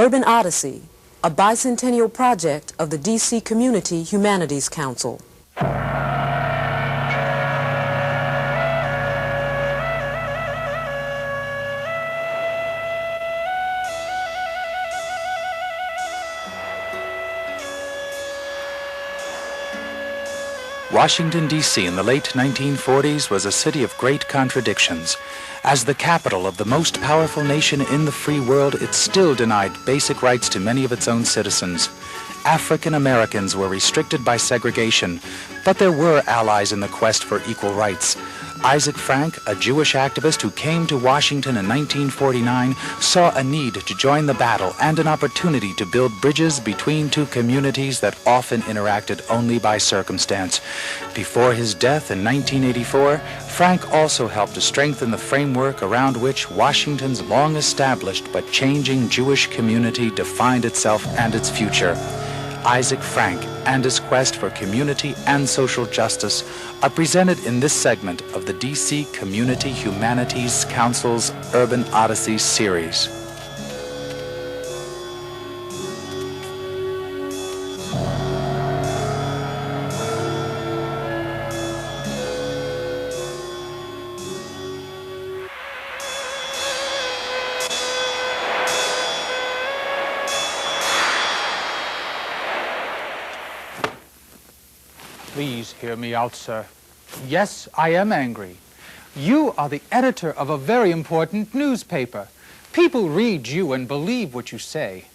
Urban Odyssey, a bicentennial project of the D.C. Community Humanities Council. Washington, D.C. in the late 1940s was a city of great contradictions. As the capital of the most powerful nation in the free world, it still denied basic rights to many of its own citizens. African Americans were restricted by segregation, but there were allies in the quest for equal rights. Isaac Franck, a Jewish activist who came to Washington in 1949, saw a need to join the battle and an opportunity to build bridges between two communities that often interacted only by circumstance. Before his death in 1984, Franck also helped to strengthen the framework around which Washington's long-established but changing Jewish community defined itself and its future. Isaac Franck and his quest for community and social justice are presented in this segment of the D.C. Community Humanities Council's Urban Odyssey series. Please hear me out, sir. Yes, I am angry. You are the editor of a very important newspaper. People read you and believe what you say.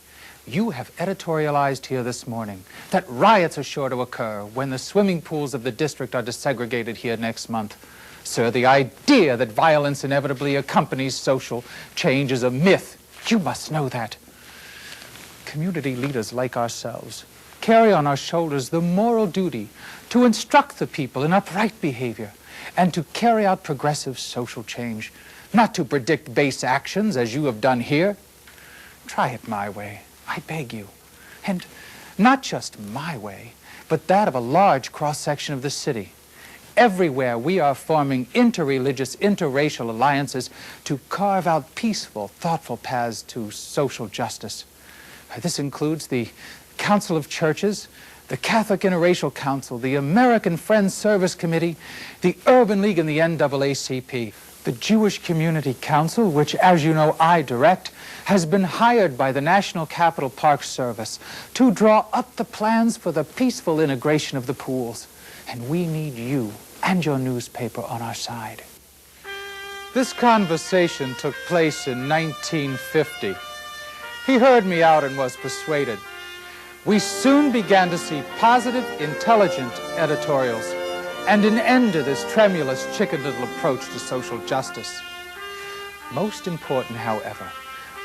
You have editorialized here this morning that riots are sure to occur when the swimming pools of the district are desegregated here next month. Sir, the idea that violence inevitably accompanies social change is a myth. You must know that. Community leaders like ourselves carry on our shoulders the moral duty to instruct the people in upright behavior and to carry out progressive social change, not to predict base actions as you have done here. Try it my way, I beg you. And not just my way, but that of a large cross-section of the city. Everywhere we are forming interreligious, interracial alliances to carve out peaceful, thoughtful paths to social justice. This includes the Council of Churches, the Catholic Interracial Council, the American Friends Service Committee, the Urban League, and the NAACP. The Jewish Community Council, which, as you know, I direct, has been hired by the National Capital Park Service to draw up the plans for the peaceful integration of the pools. And we need you and your newspaper on our side. This conversation took place in 1950. He heard me out and was persuaded. We soon began to see positive, intelligent editorials and an end to this tremulous, chicken little approach to social justice. Most important, however,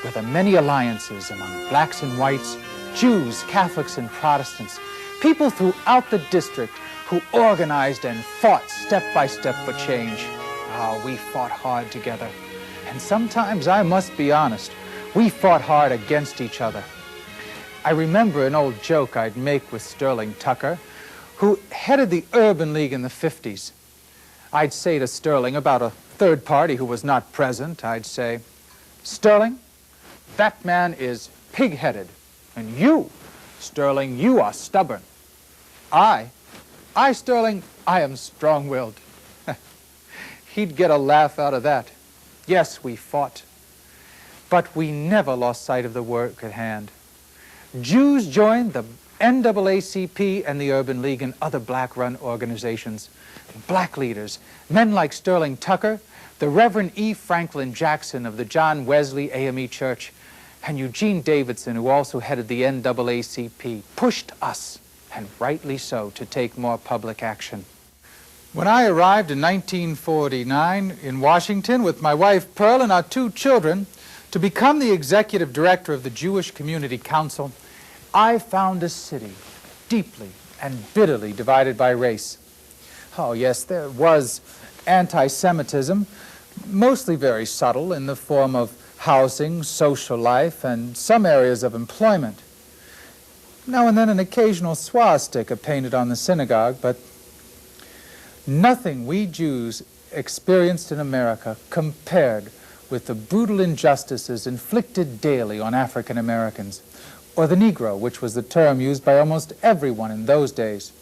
were the many alliances among blacks and whites, Jews, Catholics, and Protestants, people throughout the district who organized and fought step by step for change. We fought hard together. And sometimes, I must be honest, we fought hard against each other. I remember an old joke I'd make with Sterling Tucker, who headed the Urban League in the 50s. I'd say to Sterling, about a third party who was not present, I'd say, "Sterling, that man is pig-headed. And you, Sterling, you are stubborn. I, Sterling, I am strong-willed." He'd get a laugh out of that. Yes, we fought, but we never lost sight of the work at hand. Jews joined the NAACP and the Urban League and other black-run organizations. Black leaders, men like Sterling Tucker, the Reverend E. Franklin Jackson of the John Wesley AME Church, and Eugene Davidson, who also headed the NAACP, pushed us, and rightly so, to take more public action. When I arrived in 1949 in Washington with my wife Pearl and our 2 children, to become the executive director of the Jewish Community Council, I found a city deeply and bitterly divided by race. Oh yes, there was anti-Semitism, mostly very subtle in the form of housing, social life, and some areas of employment. Now and then an occasional swastika painted on the synagogue, but nothing we Jews experienced in America compared with the brutal injustices inflicted daily on African Americans, or the Negro, which was the term used by almost everyone in those days.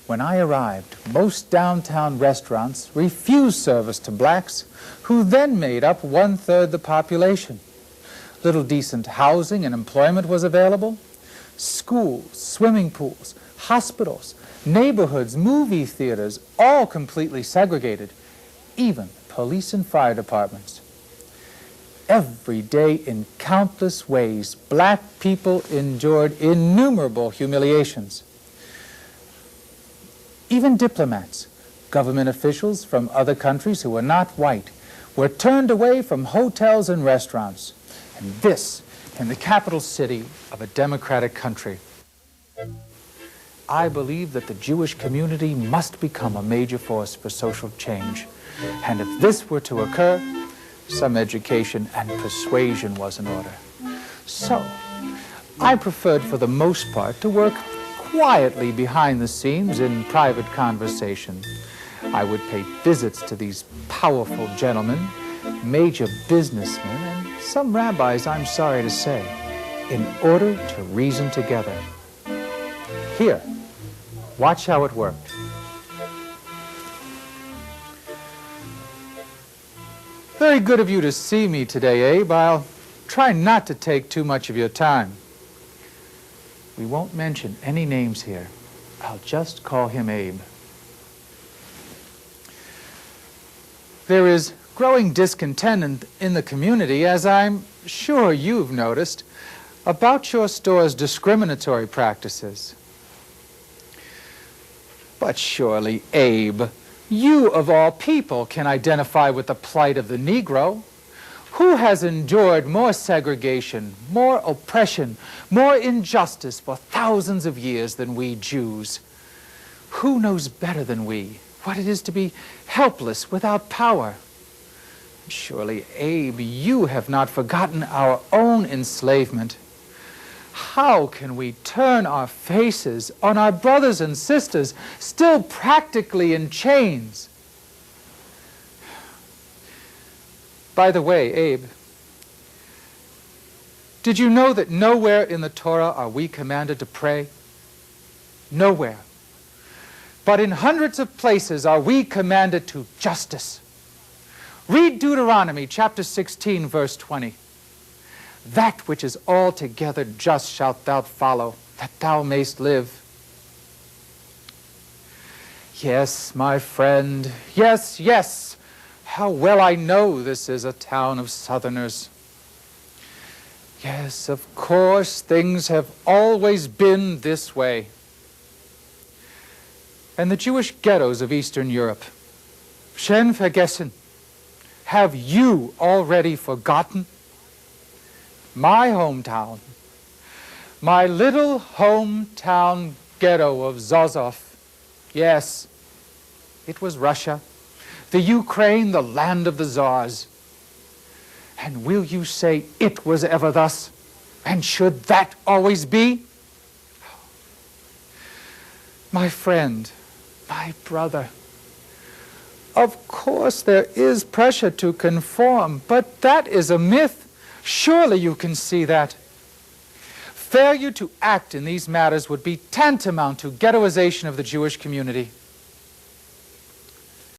When I arrived, most downtown restaurants refused service to blacks, who then made up 1/3 the population. Little decent housing and employment was available. Schools, swimming pools, hospitals, neighborhoods, movie theaters, all completely segregated, even police and fire departments. Every day, in countless ways, black people endured innumerable humiliations. Even diplomats, government officials from other countries who were not white, were turned away from hotels and restaurants. And this in the capital city of a democratic country. I believe that the Jewish community must become a major force for social change. And if this were to occur, some education and persuasion was in order. So, I preferred for the most part to work quietly behind the scenes in private conversation. I would pay visits to these powerful gentlemen, major businessmen, and some rabbis, I'm sorry to say, in order to reason together. Here, watch how it worked. Very good of you to see me today, Abe. I'll try not to take too much of your time. We won't mention any names here. I'll just call him Abe. There is growing discontent in the community, as I'm sure you've noticed, about your store's discriminatory practices. But surely, Abe, you of all people can identify with the plight of the Negro. Who has endured more segregation, more oppression, more injustice for thousands of years than we Jews? Who knows better than we what it is to be helpless without power? Surely, Abe, you have not forgotten our own enslavement. How can we turn our faces on our brothers and sisters still practically in chains? By the way, Abe, did you know that nowhere in the Torah are we commanded to pray? Nowhere. But in hundreds of places are we commanded to justice. Read Deuteronomy chapter 16, verse 20. That which is altogether just shalt thou follow, that thou mayst live. Yes, my friend, yes, yes. How well I know this is a town of Southerners. Yes, of course, things have always been this way. And the Jewish ghettos of Eastern Europe, schon vergessen, have you already forgotten? My hometown, my little hometown ghetto of Zozov, yes, it was Russia. The Ukraine, the land of the Tsars. And will you say it was ever thus? And should that always be? My friend, my brother, of course there is pressure to conform, but that is a myth. Surely you can see that. Failure to act in these matters would be tantamount to ghettoization of the Jewish community.